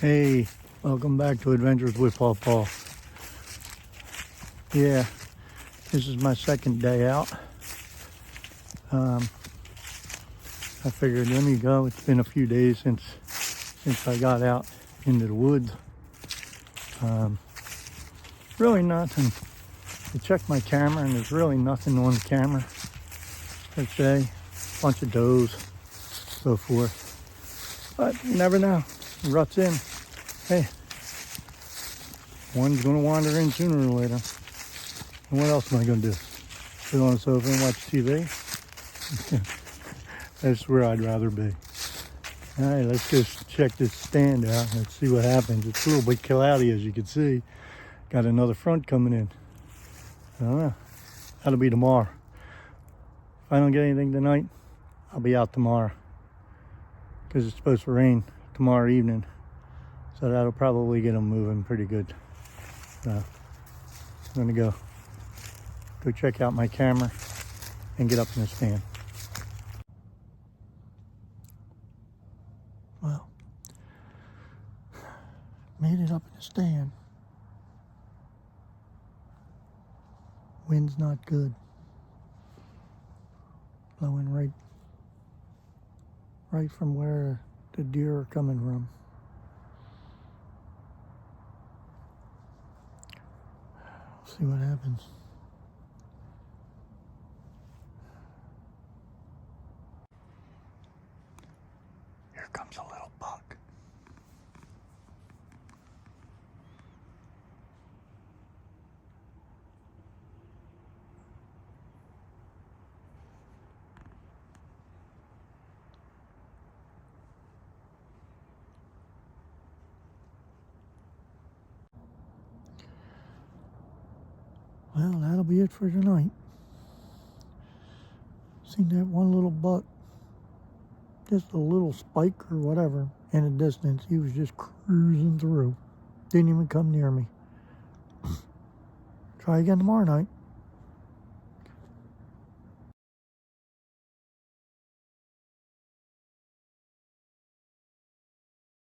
Hey, welcome back to Adventures with Paw. Yeah, this is my second day out. I figured let me go. It's been a few days since I got out into the woods. Really nothing. I checked my camera and there's really nothing on the camera per se. Bunch of does, so forth. But you never know. Ruts in. Hey, one's gonna wander in sooner or later. And what else am I gonna do? Sit on the sofa and watch TV? That's where I'd rather be. All right, let's just check this stand out. Let's see what happens. It's a little bit cloudy, as you can see. Got another front coming in. I don't know. That'll be tomorrow. If I don't get anything tonight, I'll be out tomorrow. Because it's supposed to rain tomorrow evening. So that'll probably get them moving pretty good. So I'm gonna go check out my camera and get up in the stand. Well, made it up in the stand. Wind's not good. Blowing right from where the deer are coming from. See what happens. Here comes a little buck. Well, that'll be it for tonight. Seen that one little buck, just a little spike or whatever in the distance. He was just cruising through. Didn't even come near me. Try again tomorrow night.